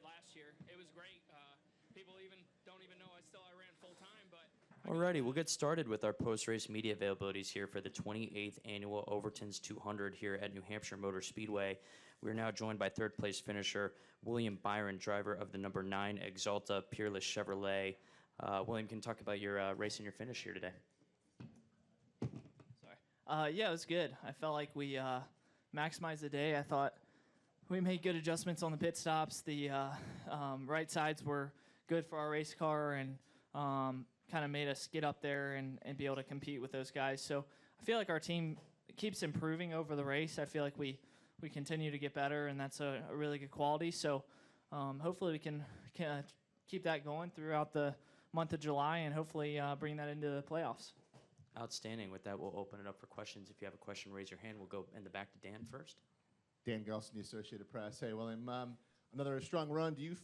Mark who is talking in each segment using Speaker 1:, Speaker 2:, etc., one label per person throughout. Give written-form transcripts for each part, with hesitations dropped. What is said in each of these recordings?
Speaker 1: last year. It was great. People don't even know I ran full time, but.
Speaker 2: Alrighty, we'll get started with our post-race media availabilities here for the 28th annual Overton's 200 here at New Hampshire Motor Speedway. We're now joined by third-place finisher William Byron, driver of the number 9 AXALTA Peerless Chevrolet. William, can you talk about your race and your finish here today?
Speaker 3: Sorry. Yeah, it was good. I felt like we maximized the day. I thought we made good adjustments on the pit stops. The right sides were good for our race car and kind of made us get up there and be able to compete with those guys. So I feel like our team keeps improving over the race. I feel like we continue to get better, and that's a really good quality. So hopefully we can keep that going throughout the month of July and hopefully bring that into the playoffs.
Speaker 2: Outstanding. With that, we'll open it up for questions. If you have a question, raise your hand. We'll go in the back to Dan first.
Speaker 4: Dan Gelson, the Associated Press. Hey, William, another strong run. Do you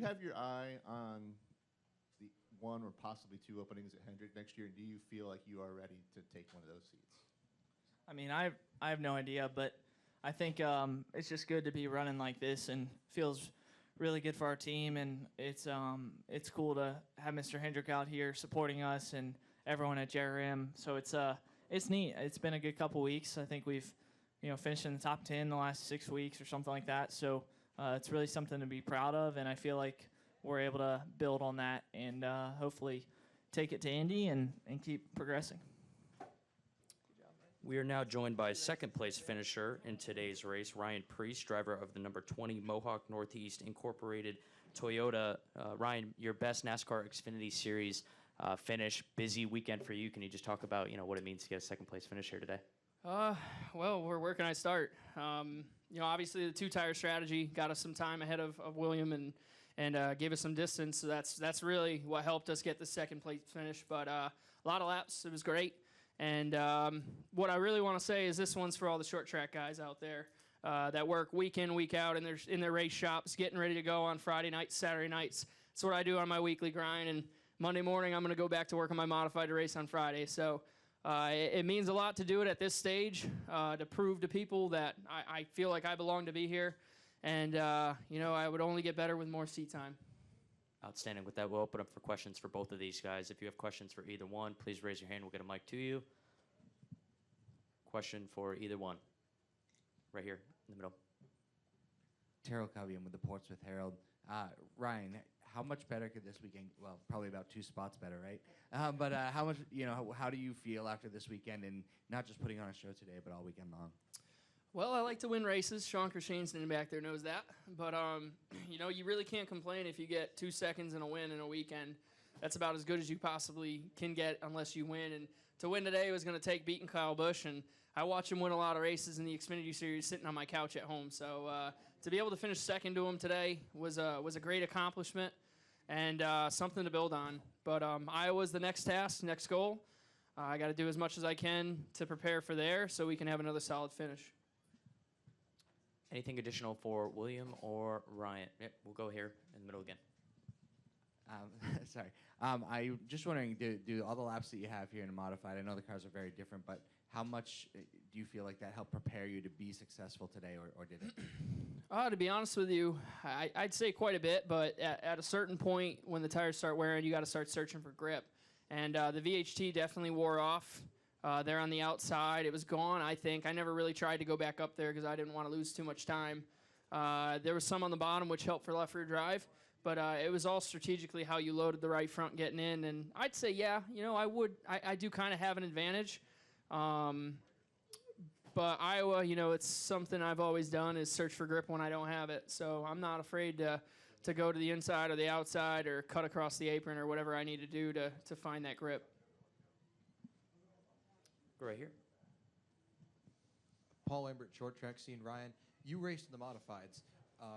Speaker 4: have your eye on the one or possibly two openings at Hendrick next year? And do you feel like you are ready to take one of those seats?
Speaker 3: I mean, I have no idea, but I think it's just good to be running like this and feels really good for our team. And it's cool to have Mr. Hendrick out here supporting us and everyone at JRM. So it's neat. It's been a good couple weeks. I think we've finished in the top 10 the last 6 weeks or something like that. So it's really something to be proud of, and I feel like we're able to build on that and hopefully take it to Indy and keep progressing.
Speaker 2: We are now joined by second-place finisher in today's race, Ryan Preece, driver of the number 20 MoHawk Northeast Incorporated Toyota. Ryan, your best NASCAR Xfinity Series finish, busy weekend for you. Can you just talk about what it means to get a second-place finish here today?
Speaker 1: Well, where can I start? Obviously the two-tire strategy got us some time ahead of William and gave us some distance. So that's really what helped us get the second-place finish. But a lot of laps. It was great. And what I really want to say is this one's for all the short track guys out there that work week in, week out in their race shops, getting ready to go on Friday nights, Saturday nights. That's what I do on my weekly grind. And Monday morning, I'm going to go back to work on my modified to race on Friday. So it means a lot to do it at this stage to prove to people that I feel like I belong to be here. And, I would only get better with more seat time.
Speaker 2: Outstanding. With that, we'll open up for questions for both of these guys. If you have questions for either one, please raise your hand. We'll get a mic to you. Question for either one. Right here in the middle.
Speaker 5: Terrell Cubbiam with the Portsmouth Herald. Ryan, how much better could this weekend? Well, probably about 2 spots better, right? But how much? How do you feel after this weekend and not just putting on a show today, but all weekend long?
Speaker 1: Well, I like to win races. Sean Kershane's in the back there knows that. But, you really can't complain if you get 2 seconds in a win in a weekend. That's about as good as you possibly can get unless you win. And to win today was going to take beating Kyle Busch. And I watched him win a lot of races in the Xfinity Series sitting on my couch at home. So to be able to finish second to him today was a great accomplishment and something to build on. But Iowa's the next task, next goal. I got to do as much as I can to prepare for there so we can have another solid finish.
Speaker 2: Anything additional for William or Ryan? Yep, we'll go here in the middle again.
Speaker 5: Sorry. I'm just wondering, do all the laps that you have here in a modified, I know the cars are very different, but how much do you feel like that helped prepare you to be successful today, or did it?
Speaker 1: To be honest with you, I'd say quite a bit, but at a certain point when the tires start wearing, you got to start searching for grip. And the VHT definitely wore off. There on the outside, it was gone, I think. I never really tried to go back up there because I didn't want to lose too much time. There was some on the bottom which helped for left rear drive, but it was all strategically how you loaded the right front getting in. And I'd say, yeah, I do kind of have an advantage. But Iowa, it's something I've always done is search for grip when I don't have it. So I'm not afraid to go to the inside or the outside or cut across the apron or whatever I need to do to find that grip.
Speaker 2: Go right here.
Speaker 6: Paul Lambert, short track scene. Ryan, you raced in the modifieds,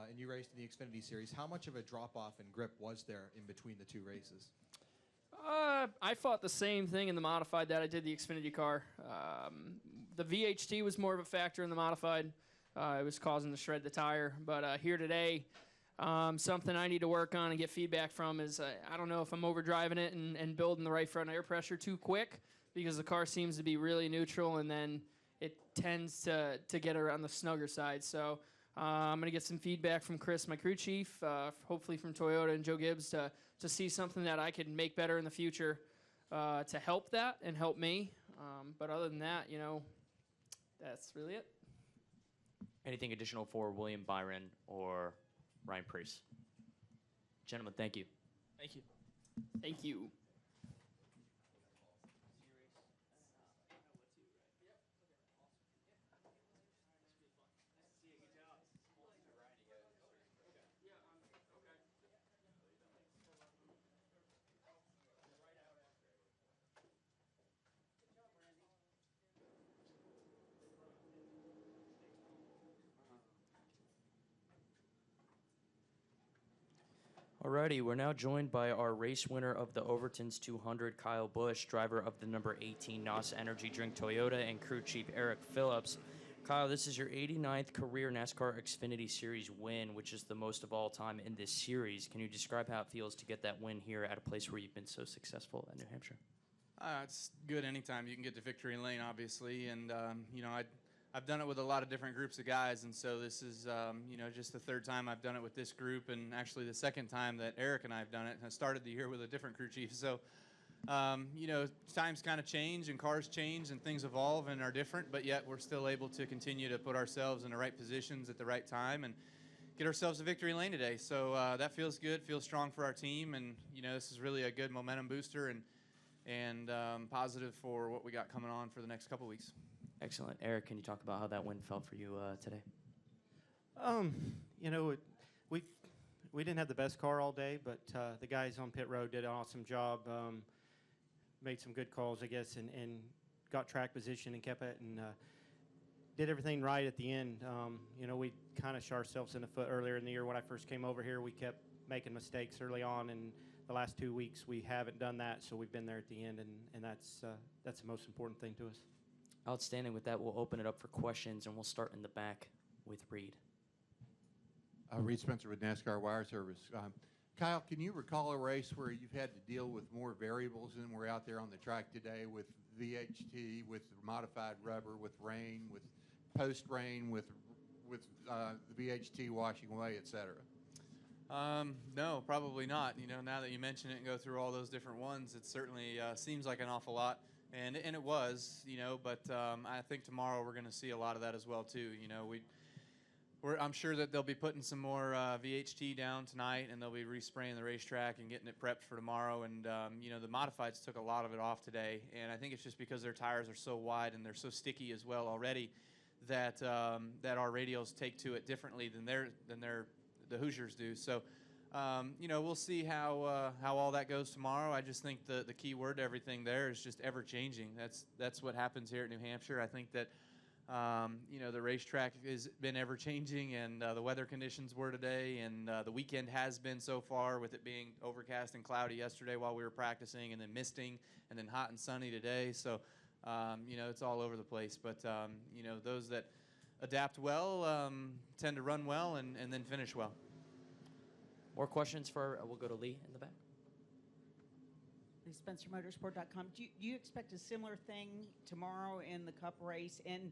Speaker 6: and you raced in the Xfinity Series. How much of a drop-off in grip was there in between the two races?
Speaker 1: I fought the same thing in the modified that I did the Xfinity car. The VHT was more of a factor in the modified. It was causing to shred the tire. But here today, something I need to work on and get feedback from is I don't know if I'm overdriving it and building the right front air pressure too quick, because the car seems to be really neutral and then it tends to get around the snugger side. So I'm going to get some feedback from Chris, my crew chief, hopefully from Toyota and Joe Gibbs to see something that I can make better in the future to help that and help me. But other than that, that's really it.
Speaker 2: Anything additional for William Byron or Ryan Preece? Gentlemen, thank you.
Speaker 3: Thank you.
Speaker 1: Thank you.
Speaker 2: Alrighty, we're now joined by our race winner of the Overton's 200, Kyle Busch, driver of the number 18 NOS Energy Drink Toyota, and crew chief Eric Phillips. Kyle, this is your 89th career NASCAR Xfinity Series win, which is the most of all time in this series. Can you describe how it feels to get that win here at a place where you've been so successful at New Hampshire?
Speaker 7: It's good anytime you can get to victory lane, obviously, and I've done it with a lot of different groups of guys, and so this is just the third time I've done it with this group, and actually the second time that Eric and I have done it. I started the year with a different crew chief, so times kind of change and cars change and things evolve and are different, but yet we're still able to continue to put ourselves in the right positions at the right time and get ourselves a victory lane today. So that feels good, feels strong for our team, and this is really a good momentum booster and positive for what we got coming on for the next couple weeks.
Speaker 2: Excellent. Eric, can you talk about how that win felt for you today?
Speaker 8: We didn't have the best car all day, but the guys on pit road did an awesome job. Made some good calls, I guess, and got track position and kept it and did everything right at the end. We kind of shot ourselves in the foot earlier in the year when I first came over here. We kept making mistakes early on, and the last 2 weeks we haven't done that, so we've been there at the end, and that's the most important thing to us.
Speaker 2: Outstanding. With that, we'll open it up for questions, and we'll start in the back with Reed.
Speaker 9: Reed Spencer with NASCAR Wire Service. Kyle, can you recall a race where you've had to deal with more variables than we're out there on the track today with VHT, with modified rubber, with rain, with post-rain, with the VHT washing away, et cetera?
Speaker 7: No, probably not. Now that you mention it and go through all those different ones, it certainly seems like an awful lot. And it was, but I think tomorrow we're going to see a lot of that as well, too. I'm sure that they'll be putting some more VHT down tonight, and they'll be respraying the racetrack and getting it prepped for tomorrow. And, the modifieds took a lot of it off today. And I think it's just because their tires are so wide and they're so sticky as well already that our radials take to it differently than the Hoosiers do. So, we'll see how all that goes tomorrow. I just think the key word to everything there is just ever-changing. That's what happens here at New Hampshire. I think that the racetrack has been ever-changing, and the weather conditions were today, and the weekend has been so far, with it being overcast and cloudy yesterday while we were practicing, and then misting, and then hot and sunny today. So, it's all over the place. But, those that adapt well tend to run well and then finish well.
Speaker 2: More questions we'll go to Lee in the back.
Speaker 10: SpencerMotorsport.com. Do you expect a similar thing tomorrow in the Cup race? And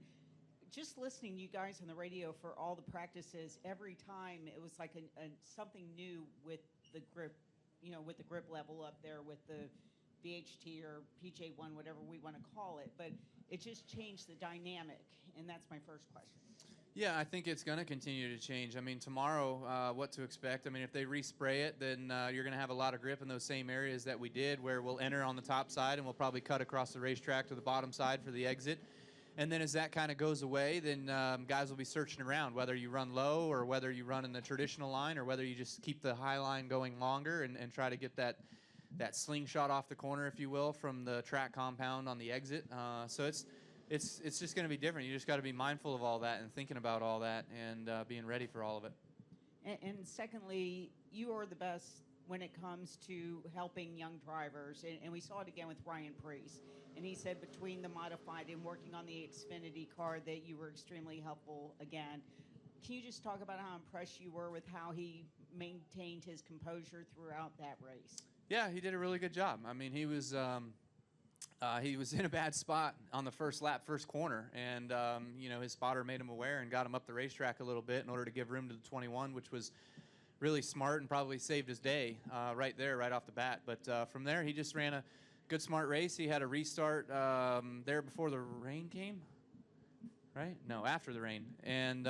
Speaker 10: just listening to you guys on the radio for all the practices, every time it was like something new with the grip, with the grip level up there with the VHT or PJ1, whatever we want to call it. But it just changed the dynamic, and that's my first question.
Speaker 7: Yeah, I think it's going to continue to change. I mean, tomorrow, what to expect? I mean, if they respray it, then you're going to have a lot of grip in those same areas that we did, where we'll enter on the top side and we'll probably cut across the racetrack to the bottom side for the exit. And then as that kind of goes away, then guys will be searching around, whether you run low or whether you run in the traditional line or whether you just keep the high line going longer and try to get that slingshot off the corner, if you will, from the track compound on the exit. So it's just going to be different. You just got to be mindful of all that and thinking about all that and being ready for all of it.
Speaker 10: And secondly, you are the best when it comes to helping young drivers. And we saw it again with Ryan Preece. And he said between the modified and working on the Xfinity car that you were extremely helpful again. Can you just talk about how impressed you were with how he maintained his composure throughout that race?
Speaker 7: Yeah, he did a really good job. I mean, he was he was in a bad spot on the first lap, first corner, and you know, his spotter made him aware and got him up the racetrack a little bit in order to give room to the 21, which was really smart and probably saved his day right there, right off the bat. But from there, he just ran a good, smart race. He had a restart there before the rain came, right? No, after the rain. And,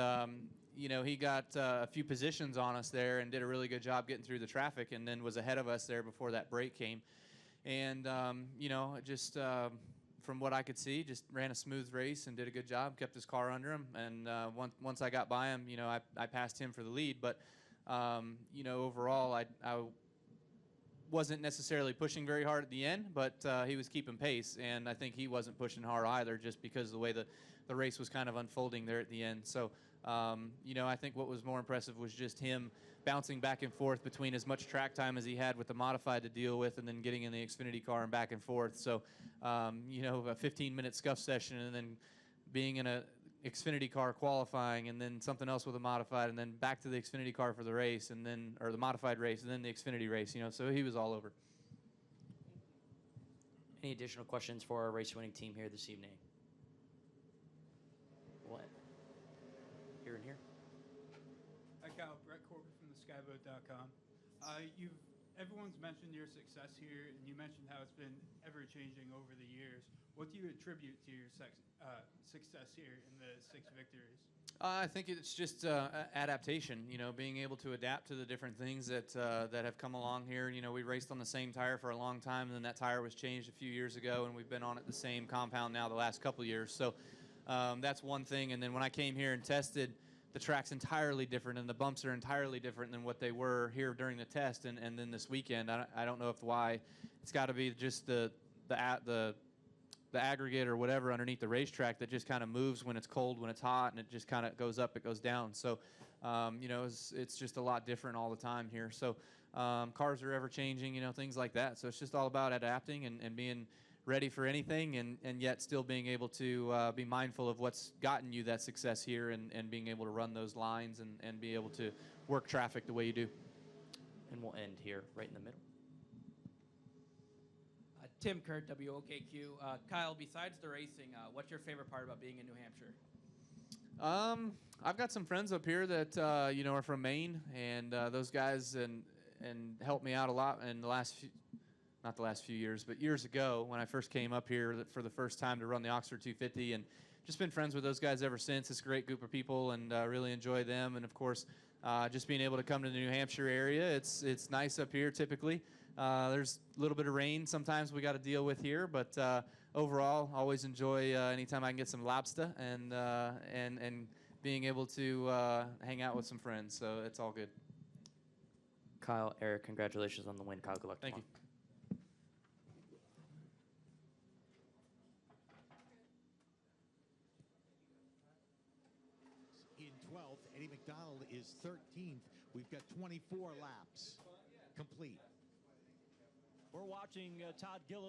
Speaker 7: you know, he got a few positions on us there and did a really good job getting through the traffic, and then was ahead of us there before that break came. And, you know, just from what I could see, just ran a smooth race and did a good job, kept his car under him. And once I got by him, you know, I passed him for the lead. But, you know, overall, I wasn't necessarily pushing very hard at the end, but he was keeping pace. And I think he wasn't pushing hard either, just because of the way the race was kind of unfolding there at the end. So, you know, I think what was more impressive was just him bouncing back and forth between as much track time as he had with the modified to deal with, and then getting in the Xfinity car and back and forth. So, you know, a 15-minute scuff session, and then being in a Xfinity car qualifying, and then something else with a modified, and then back to the Xfinity car for the race, and then, or the modified race, and then the Xfinity race, you know, so he was all over.
Speaker 2: Any additional questions for our race winning team here this evening? What? Here and here.
Speaker 11: Hi, Kyle. Brett Corbett from theskyboat.com. Everyone's mentioned your success here, and you mentioned how it's been ever-changing over the years. What do you attribute to your success here in the 6 victories?
Speaker 7: I think it's just adaptation, you know, being able to adapt to the different things that have come along here. You know, we raced on the same tire for a long time, and then that tire was changed a few years ago, and we've been on it the same compound now the last couple of years. So that's one thing. And then when I came here and tested, the track's entirely different, and the bumps are entirely different than what they were here during the test and then this weekend. I don't know why. It's got to be just the aggregate or whatever underneath the racetrack that just kind of moves when it's cold, when it's hot, and it just kind of goes up, it goes down. So, you know, it's just a lot different all the time here. So cars are ever changing, you know, things like that. So it's just all about adapting and being ready for anything, and yet still being able to be mindful of what's gotten you that success here, and being able to run those lines and be able to work traffic the way you do.
Speaker 2: And we'll end here, right in the middle.
Speaker 12: Tim Kurt, WOKQ. Kyle, besides the racing, what's your favorite part about being in New Hampshire?
Speaker 7: I've got some friends up here that you know, are from Maine, and those guys and helped me out a lot in the last few, not the last few years, but years ago when I first came up here for the first time to run the Oxford 250, and just been friends with those guys ever since. It's a great group of people, and really enjoy them. And of course, just being able to come to the New Hampshire area, it's nice up here typically. There's a little bit of rain sometimes we got to deal with here, but overall, always enjoy anytime I can get some lobster and being able to hang out with some friends. So it's all good.
Speaker 2: Kyle, Eric, congratulations on the win. Kyle, good luck.
Speaker 7: Thank you.
Speaker 13: In 12th, Eddie McDonald is 13th. We've got 24 laps complete.
Speaker 14: We're watching Todd Gilliland.